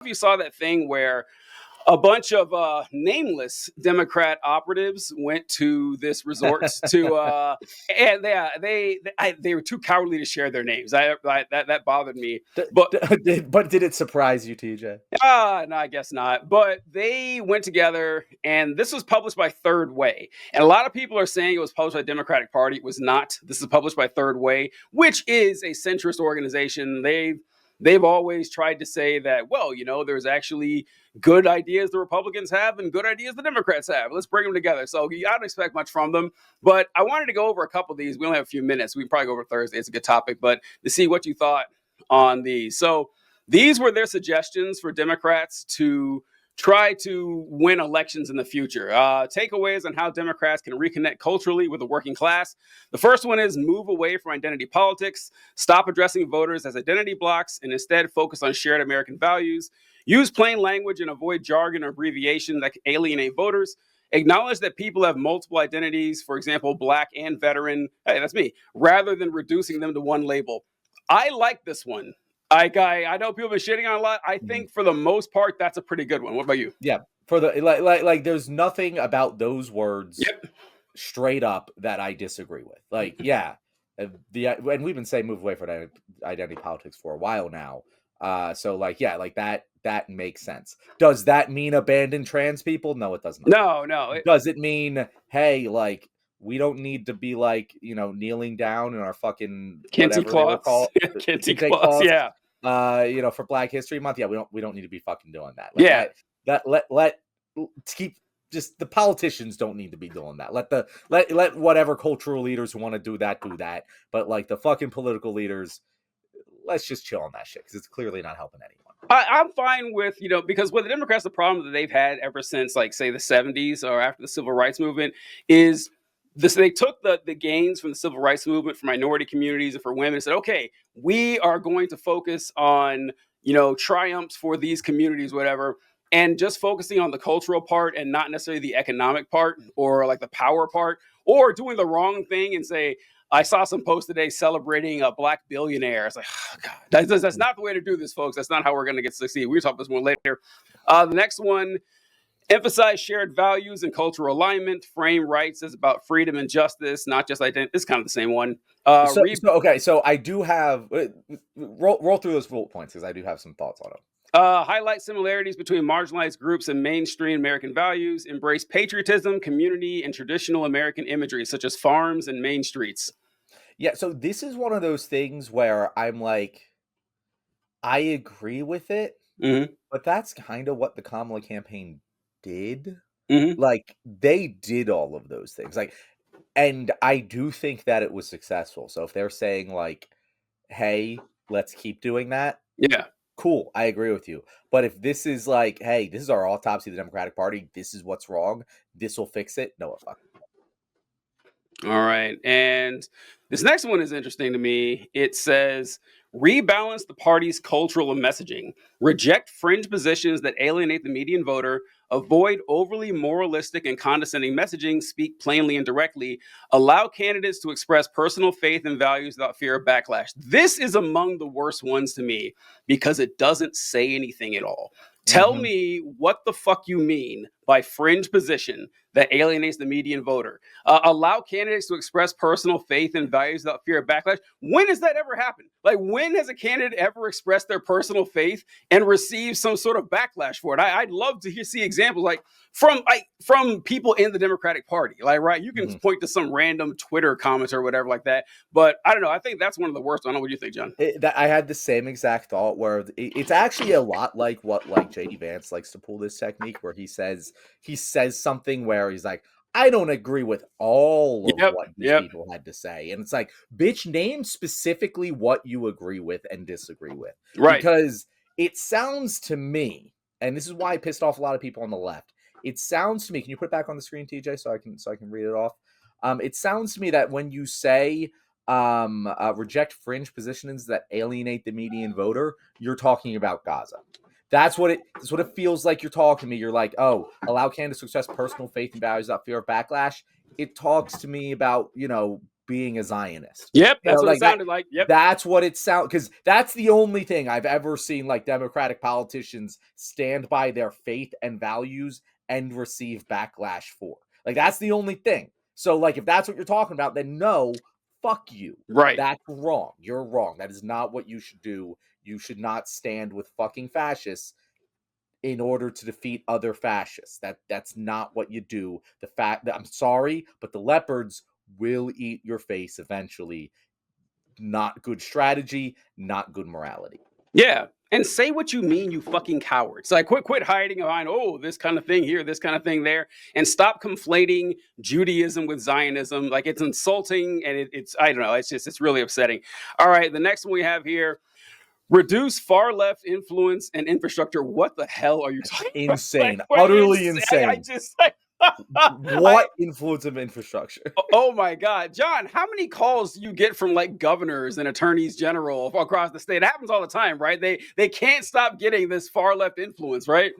if you saw that thing where a bunch of nameless Democrat operatives went to this resort to, and they were too cowardly to share their names. That bothered me. But did it surprise you, TJ? No, I guess not. But they went together, and this was published by Third Way. And a lot of people are saying it was published by the Democratic Party. It was not. This is published by Third Way, which is a centrist organization. They've always tried to say that, well, there's actually good ideas the Republicans have and good ideas the Democrats have. Let's bring them together. So I don't expect much from them. But I wanted to go over a couple of these. We only have a few minutes. We can probably go over Thursday. It's a good topic. But to see what you thought on these. So these were their suggestions for Democrats to try to win elections in the future. Takeaways on how Democrats can reconnect culturally with the working class. The first one is move away from identity politics, stop addressing voters as identity blocks, and instead focus on shared American values. Use plain language and avoid jargon or abbreviation that can alienate voters. Acknowledge that people have multiple identities, for example, Black and veteran. Hey, that's me, rather than reducing them to one label. I like this one. I know people have been shitting on a lot. I think for the most part, that's a pretty good one. What about you? Yeah, for the like there's nothing about those words straight up that I disagree with. Like, yeah, and we've been saying move away from identity politics for a while now. So like, yeah, like that makes sense. Does that mean abandon trans people? No, it does not. No. Does it mean, hey, like, we don't need to be like, kneeling down in our fucking Kente cloths. Kente cloths, yeah. For Black History Month, yeah, we don't need to be fucking doing that. Like, let keep, just the politicians don't need to be doing that. Let whatever cultural leaders who want to do that. But like the fucking political leaders, let's just chill on that shit because it's clearly not helping anyone. I'm fine with, because with the Democrats, the problem that they've had ever since, like, say, the 70s or after the Civil Rights Movement is this: they took the gains from the Civil Rights Movement for minority communities and for women and said, okay, we are going to focus on, triumphs for these communities, whatever, and just focusing on the cultural part and not necessarily the economic part or like the power part, or doing the wrong thing and say, I saw some post today celebrating a Black billionaire. It's like, oh, God, that's not the way to do this, folks. That's not how we're going to succeed. We'll talk about this more later. The next one, emphasize shared values and cultural alignment. Frame rights as about freedom and justice, not just identity. It's kind of the same one. So I do have roll through those bullet points because I do have some thoughts on them. Highlight similarities between marginalized groups and mainstream American values. Embrace patriotism, community, and traditional American imagery, such as farms and main streets. Yeah, so this is one of those things where I'm like, I agree with it, but that's kind of what the Kamala campaign did. Like, they did all of those things. Like, and I do think that it was successful. So if they're saying, like, hey, let's keep doing that. Yeah. Cool, I agree with you. But if this is like, hey, this is our autopsy of the Democratic Party, this is what's wrong, this will fix it, no, it fucking won't. All right. And this next one is interesting to me. It says, rebalance the party's cultural messaging, reject fringe positions that alienate the median voter, avoid overly moralistic and condescending messaging, speak plainly and directly, allow candidates to express personal faith and values without fear of backlash. This is among the worst ones to me because it doesn't say anything at all. Tell me what the fuck you mean by fringe position that alienates the median voter. Allow candidates to express personal faith and values without fear of backlash. When has that ever happened? Like, when has a candidate ever expressed their personal faith and received some sort of backlash for it? I'd love to see examples like from people in the Democratic Party. Like, right, you can point to some random Twitter comments or whatever like that. But I don't know. I think that's one of the worst. I don't know what you think, John. I had the same exact thought where it's actually a lot like what J.D. Vance likes to pull this technique where he says something where he's like, I don't agree with all of what these people had to say. And it's like, bitch, name specifically what you agree with and disagree with. Right. Because it sounds to me, and this is why I pissed off a lot of people on the left. It sounds to me, can you put it back on the screen, TJ, so I can read it off? It sounds to me that when you say reject fringe positions that alienate the median voter, you're talking about Gaza. That's what it feels like you're talking to me. You're like, oh, allow candidates to express personal faith and values without fear of backlash. It talks to me about, being a Zionist. Yep, You that's know, what it like that. sounded like. Yep. That's what it sounds, because that's the only thing I've ever seen like Democratic politicians stand by their faith and values and receive backlash for. Like that's the only thing. So like if that's what you're talking about, then no, fuck you. Right. That's wrong. You're wrong. That is not what you should do. You should not stand with fucking fascists in order to defeat other fascists. That's not what you do. The fact that I'm sorry, but the leopards will eat your face eventually. Not good strategy, not good morality. Yeah. And say what you mean, you fucking cowards. Like, quit hiding behind, oh, this kind of thing here, this kind of thing there, and stop conflating Judaism with Zionism. Like, it's insulting, and it's I don't know, it's really upsetting. All right, the next one we have here: reduce far left influence and infrastructure. What the hell are you talking Insane, about? Like, utterly insane. I just like. What influence of infrastructure? Oh my God, John, how many calls do you get from like governors and attorneys general across the state? It happens all the time, right? They can't stop getting this far left influence, right?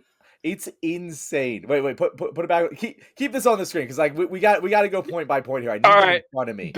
It's insane. Wait, put it back. Keep this on the screen because like we got to go point by point here. I need All it right, in front of me.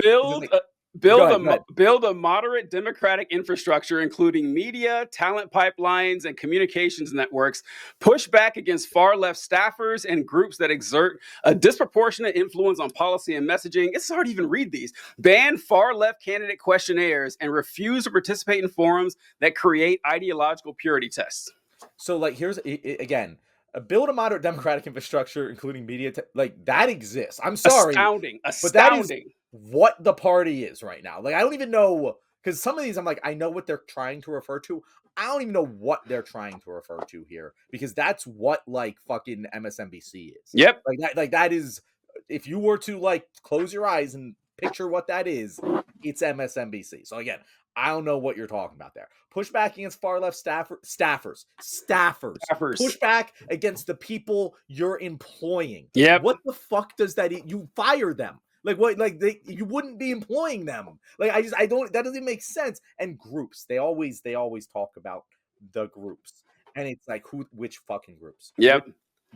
Build a moderate democratic infrastructure, including media, talent pipelines, and communications networks. Push back against far-left staffers and groups that exert a disproportionate influence on policy and messaging. It's hard to even read these. Ban far-left candidate questionnaires and refuse to participate in forums that create ideological purity tests. So, like, here's again. Build a moderate democratic infrastructure, including media, like that exists. I'm sorry, astounding, but that is what the party is right now. Like, I don't even know, because some of these, I'm like, I know what they're trying to refer to. I don't even know what they're trying to refer to here, because that's what like fucking MSNBC is. Yep, like that is. If you were to like close your eyes and picture what that is, it's MSNBC. So again, I don't know what you're talking about there. Push back against far left staffers. Push back against the people you're employing. Yep. What the fuck does that? You fire them. Like what? Like you wouldn't be employing them. Like I don't. That doesn't make sense. And groups. They always talk about the groups, and it's like which fucking groups? Yep.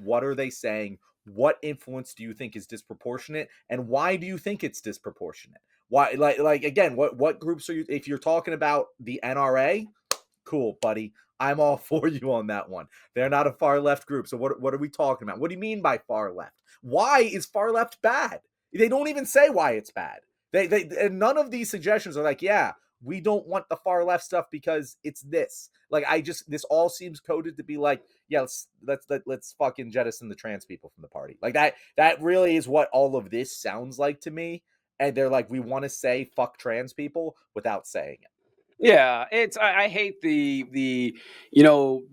What are they saying? What influence do you think is disproportionate, and why do you think it's disproportionate? Why, like again, what groups are you? If you're talking about the NRA, cool, buddy, I'm all for you on that one. They're not a far left group, so what are we talking about? What do you mean by far left? Why is far left bad? They don't even say why it's bad. They and none of these suggestions are like, yeah, we don't want the far left stuff because it's this. Like this all seems coded to be like, yeah, let's fucking jettison the trans people from the party. Like that really is what all of this sounds like to me. And they're like, we want to say fuck trans people without saying it. Yeah, I hate the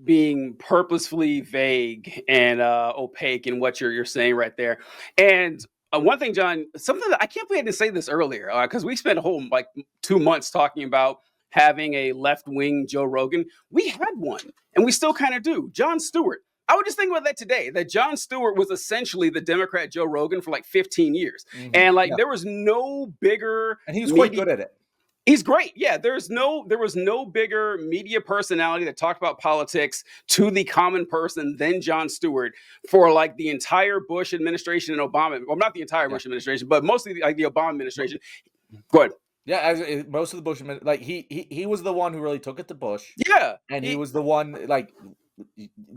being purposefully vague and opaque in what you're saying right there. And one thing, John, something that I can't believe I didn't say this earlier, because we spent a whole like 2 months talking about having a left-wing Joe Rogan. We had one, and we still kind of do. Jon Stewart. I would just think about that today, that Jon Stewart was essentially the Democrat Joe Rogan for like 15 years. Mm-hmm. And like there was no bigger... And he was quite good at it. He's great. Yeah, there was no bigger media personality that talked about politics to the common person than Jon Stewart for like the entire Bush administration and Obama. Well, not the entire Bush administration, but mostly like the Obama administration. Go ahead. Yeah, most of the Bush, like he was the one who really took it to Bush. Yeah, and he was the one like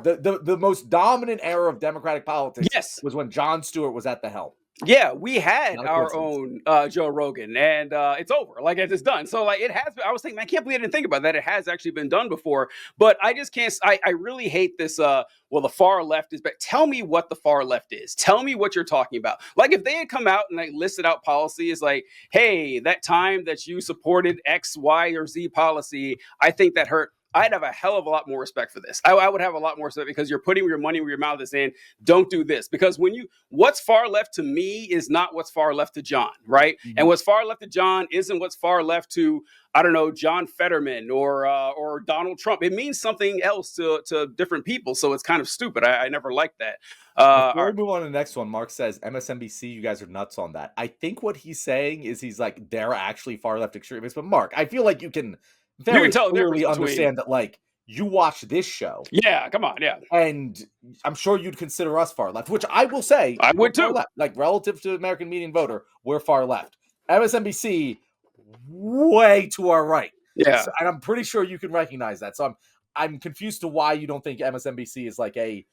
the most dominant era of Democratic politics. Yes, was when Jon Stewart was at the helm. Yeah, we had our own Joe Rogan, and it's over. Like, it's done. So, like, it has been. I was thinking, I can't believe I didn't think about that. It has actually been done before. But I just can't. I really hate this. Well, the far left is. But tell me what the far left is. Tell me what you're talking about. Like, if they had come out and like listed out policies, like, hey, that time that you supported X, Y, or Z policy, I think that hurt. I'd have a hell of a lot more respect for this. I would have a lot more respect because you're putting your money where your mouth is in. Don't do this. Because what's far left to me is not what's far left to John, right? Mm-hmm. And what's far left to John isn't what's far left to, I don't know, John Fetterman or Donald Trump. It means something else to different people. So it's kind of stupid. I never liked that. Before we move on to the next one, Mark says, MSNBC, you guys are nuts on that. I think what he's saying is he's like, they're actually far left extremists. But Mark, I feel like you can very clearly understand that, like, you watch this show. Yeah, come on, yeah. And I'm sure you'd consider us far left, which I will say. I would too. Like, relative to the American median voter, we're far left. MSNBC way to our right. Yeah. So, and I'm pretty sure you can recognize that. So I'm confused to why you don't think MSNBC is like a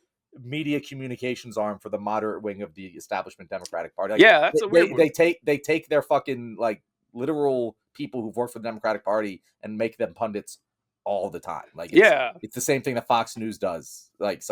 media communications arm for the moderate wing of the establishment Democratic Party. Like, yeah, that's a weird one. They take their fucking like literal people who've worked for the Democratic Party and make them pundits all the time. Like, it's the same thing that Fox News does. Like,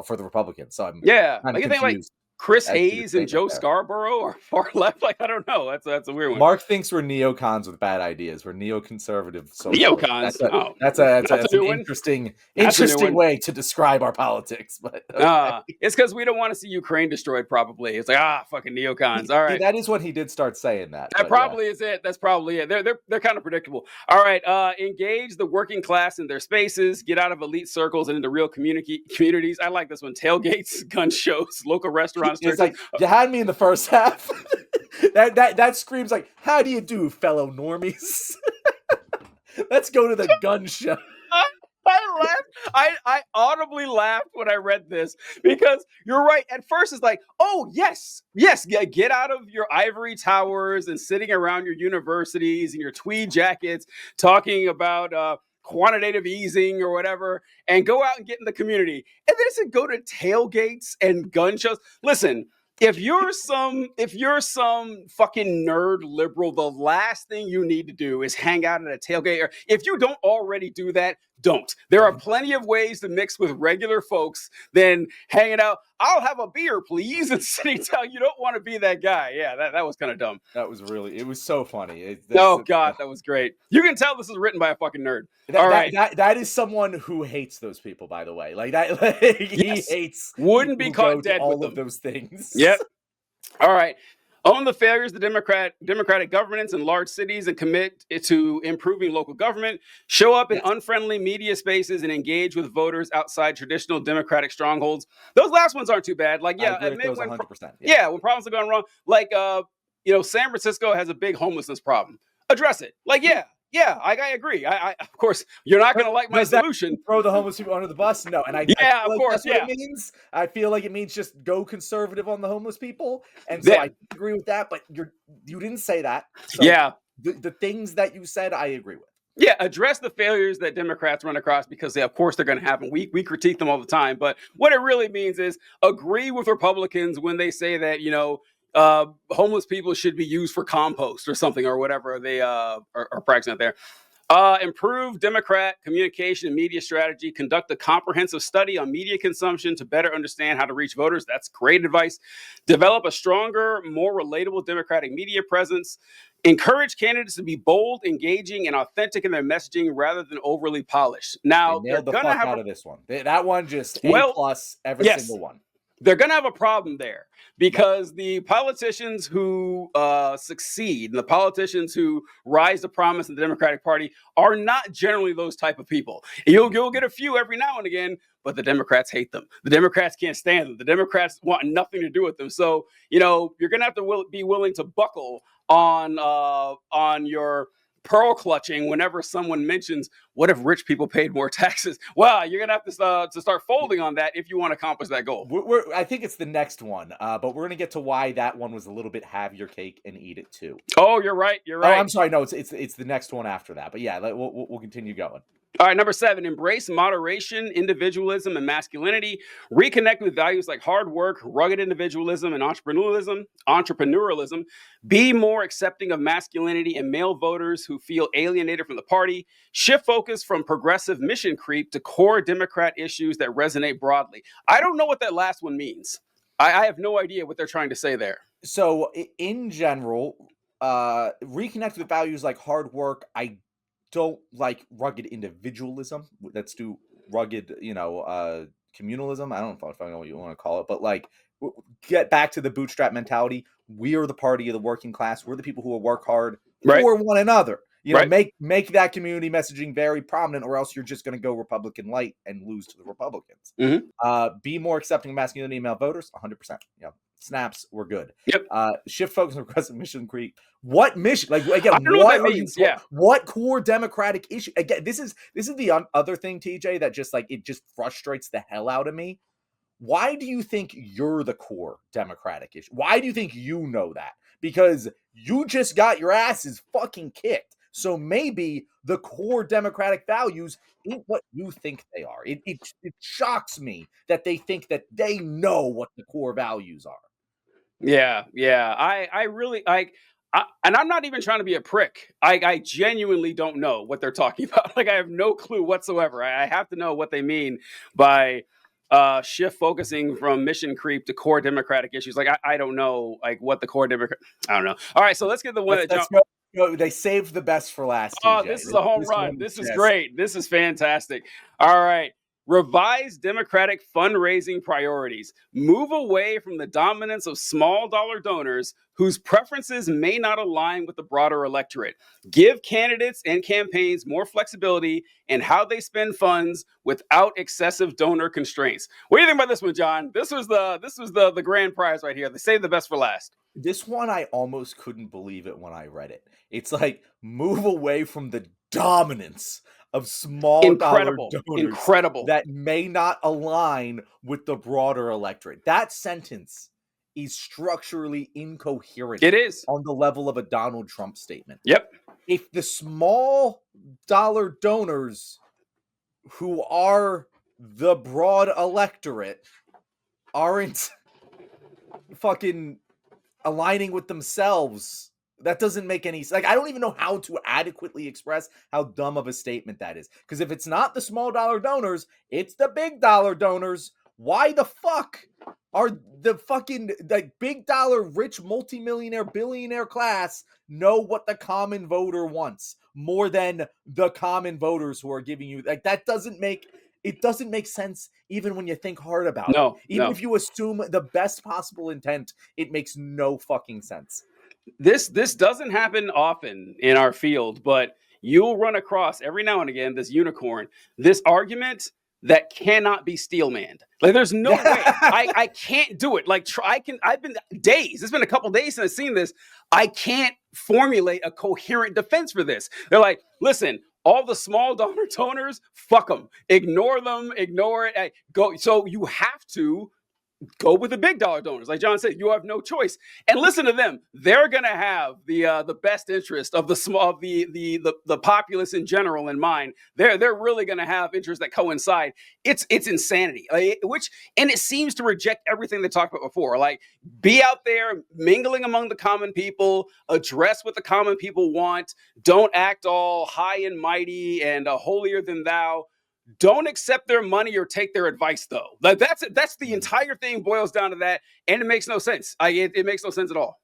for the Republicans. So I'm like you confused. think like Chris Hayes and Joe Scarborough are far left. Like, I don't know. That's a weird one. Mark thinks we're neocons with bad ideas. We're neoconservative. Neocons. That's an interesting way to describe our politics. But okay. It's because we don't want to see Ukraine destroyed. Probably it's like fucking neocons. All right, that is when he did start saying that. That probably is it. That's probably it. They're kind of predictable. All right, engage the working class in their spaces. Get out of elite circles and into real communities. I like this one. Tailgates, gun shows, local restaurants. It's like, you had me in the first half. that screams like, how do you do, fellow normies? Let's go to the gun show. I laughed. I audibly laughed when I read this because you're right. At first, it's like, oh, yes, get out of your ivory towers and sitting around your universities and your tweed jackets talking about quantitative easing or whatever, and go out and get in the community. And then it said go to tailgates and gun shows. Listen, if you're some fucking nerd liberal, the last thing you need to do is hang out at a tailgate. Or if you don't already do that, don't. There are plenty of ways to mix with regular folks than hanging out. I'll have a beer, please, and sitting down. You don't want to be that guy. Yeah, that was kind of dumb. That was it was so funny. God, that was great. You can tell this is written by a fucking nerd. That is someone who hates those people, by the way. Like that, he hates. Wouldn't be caught dead with all of those things. Yep. All right. Own the failures of the Democratic governance in large cities and commit to improving local government. Show up in unfriendly media spaces and engage with voters outside traditional Democratic strongholds. Those last ones aren't too bad. Like, admit when 100%. When problems are going wrong. Like, San Francisco has a big homelessness problem. Address it. Like, I agree. I of course, you're not going to like my solution. Throw the homeless people under the bus? No. And of course, that's what it means. I feel like it means just go conservative on the homeless people. And so I agree with that, but you didn't say that. So the things that you said, I agree with. Yeah, address the failures that Democrats run across because, of course, they're going to happen. We critique them all the time. But what it really means is agree with Republicans when they say that, homeless people should be used for compost or something or whatever they are practicing out there. Improve Democrat communication and media strategy. Conduct a comprehensive study on media consumption to better understand how to reach voters. That's great advice. Develop a stronger, more relatable Democratic media presence. Encourage candidates to be bold, engaging, and authentic in their messaging rather than overly polished. Now, they're going to have out of this one. That one just A+ every single one. They're going to have a problem there because the politicians who succeed and the politicians who rise to prominence in the Democratic Party are not generally those type of people. You'll get a few every now and again, but the Democrats hate them. The Democrats can't stand them. The Democrats want nothing to do with them. So, you're going to have to be willing to buckle on your pearl clutching whenever someone mentions, what if rich people paid more taxes? Well, you're going to have to start folding on that if you want to accomplish that goal. I think it's the next one, but we're going to get to why that one was a little bit have your cake and eat it too. Oh, you're right. Oh, I'm sorry. No, it's the next one after that. But yeah, we'll continue going. All right, number 7, embrace moderation, individualism, and masculinity. Reconnect with values like hard work, rugged individualism, and entrepreneurialism. Be more accepting of masculinity and male voters who feel alienated from the party. Shift focus from progressive mission creep to core Democrat issues that resonate broadly. I don't know what that last one means. I have no idea what they're trying to say there. So, in general, reconnect with values like hard work. I don't like rugged individualism. Let's do rugged, communalism. I don't know if I know what you want to call it, but like get back to the bootstrap mentality. We are the party of the working class. We're the people who will work hard for one another. Make that community messaging very prominent, or else you're just going to go Republican light and lose to the Republicans. Mm-hmm. Be more accepting of masculinity and male voters. 100%. Snaps, we're good. Yep. Shift focus on progressive mission creep. What mission? Like again, I don't know what that means. What core Democratic issue? Again, this is the other thing, TJ, that just like it just frustrates the hell out of me. Why do you think you're the core Democratic issue? Why do you think you know that? because you just got your asses fucking kicked. So maybe the core democratic values ain't what you think they are. It shocks me that they think that they know what the core values are. Yeah, yeah. I really like, and I'm not even trying to be a prick. I genuinely don't know what they're talking about. Like, I have no clue whatsoever. I have to know what they mean by shift focusing from mission creep to core democratic issues. Like, I don't know, like, what the core democrat. I don't know. All right, so let's get the one that Let's jump. go. They saved the best for last, Oh, TJ. this is a home This run. one This is just great. This is fantastic. All right. Revise Democratic fundraising priorities. Move away from the dominance of small dollar donors whose preferences may not align with the broader electorate. Give candidates and campaigns more flexibility in how they spend funds without excessive donor constraints. What do you think about this one, John? This was the grand prize right here. They saved the best for last. This one, I almost couldn't believe it when I read it. It's like, move away from the dominance of small dollar donors Incredible. that may not align with the broader electorate. That sentence is structurally incoherent. It is. On the level of a Donald Trump statement. Yep. If the small dollar donors who are the broad electorate aren't fucking aligning with themselves, that doesn't make any sense. Like, I don't even know how to adequately express how dumb of a statement that is. Because if it's not the small dollar donors, it's the big dollar donors. Why the fuck are the fucking like big dollar rich multimillionaire billionaire class know what the common voter wants more than the common voters who are giving you, like, that doesn't make sense even when you think hard about it. Even if you assume the best possible intent, it makes no fucking sense. This doesn't happen often in our field, but you'll run across every now and again this unicorn, this argument that cannot be steelmanned. Like, there's no way. I can't do it. Like, I've been days. It's been a couple days since I've seen this. I can't formulate a coherent defense for this. They're like, listen, all the small donors, fuck them. Ignore them. Ignore it. Go. So you have to go with the big dollar donors. Like John said, you have no choice. And listen to them; they're going to have the best interest of the small, of the populace in general in mind. They're really going to have interests that coincide. It's insanity. And it seems to reject everything they talked about before. Like, be out there mingling among the common people, address what the common people want. Don't act all high and mighty and holier than thou. Don't accept their money or take their advice, though. Like, that's the entire thing boils down to that, and it makes no sense. It makes no sense at all.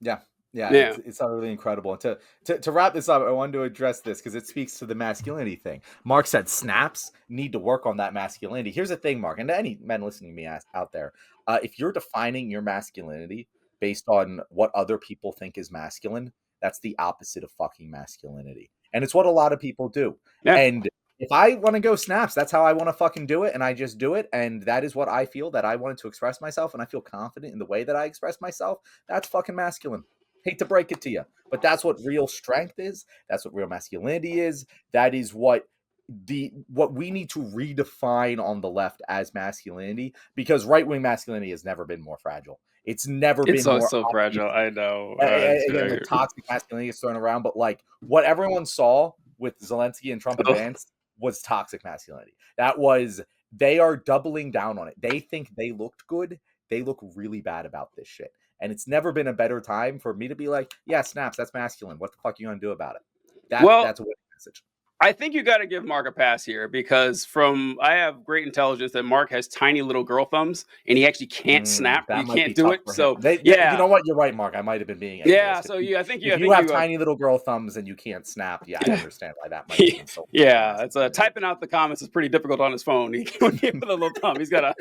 Yeah. It's utterly incredible. And to wrap this up, I wanted to address this because it speaks to the masculinity thing. Mark said snaps need to work on that masculinity. Here's the thing, Mark, and to any men listening to me out there, if you're defining your masculinity based on what other people think is masculine, that's the opposite of fucking masculinity. And it's what a lot of people do. Yeah. And if I want to go snaps, that's how I want to fucking do it. And I just do it. And that is what I feel, that I wanted to express myself. And I feel confident in the way that I express myself. That's fucking masculine. Hate to break it to you, but that's what real strength is. That's what real masculinity is. That is what we need to redefine on the left as masculinity, because right-wing masculinity has never been more fragile. It's never been more so fragile. I know. Again, the toxic masculinity is thrown around, but like what everyone saw with Zelensky and Trump advanced was toxic masculinity. That was, they are doubling down on it. They think they looked good. They look really bad about this shit. And it's never been a better time for me to be like, yeah, snaps, that's masculine. What the fuck are you going to do about it? That's a winning message. I think you got to give Mark a pass here, because I have great intelligence that Mark has tiny little girl thumbs and he actually can't snap. He can't do it. So you know what? You're right, Mark. I might have been being So I think if you have tiny little girl thumbs and you can't snap, yeah, I understand why that might have been so. It's typing out the comments is pretty difficult on his phone. He can't with a little thumb. He's gotta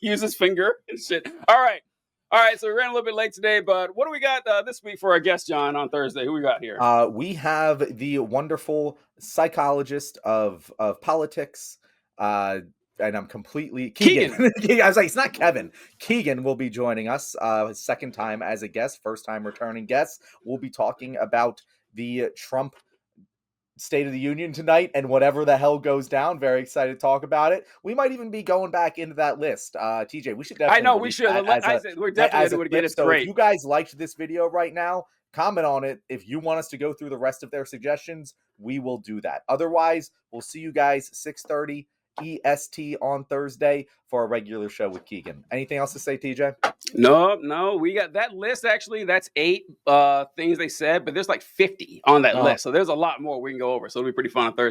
use his finger and shit. All right, so we ran a little bit late today, but what do we got this week for our guest, John, on Thursday? Who we got here? We have the wonderful psychologist of politics, and I'm completely... Keegan. I was like, it's not Kevin. Keegan will be joining us, his second time as a guest, first time returning guest. We'll be talking about the Trump State of the Union tonight and whatever the hell goes down. Very excited to talk about it. We might even be going back into that list. TJ, we should I definitely know we release should. that I said we're definitely gonna as a do it again. clip. It's So if great. you guys liked this video right now, comment on it. If you want us to go through the rest of their suggestions, we will do that. Otherwise, we'll see you guys 6:30 EST on Thursday for a regular show with Keegan. Anything else to say, TJ? No, we got that list. Actually, that's 8 things they said, but there's like 50 on that list, so there's a lot more we can go over. So it'll be pretty fun on Thursday.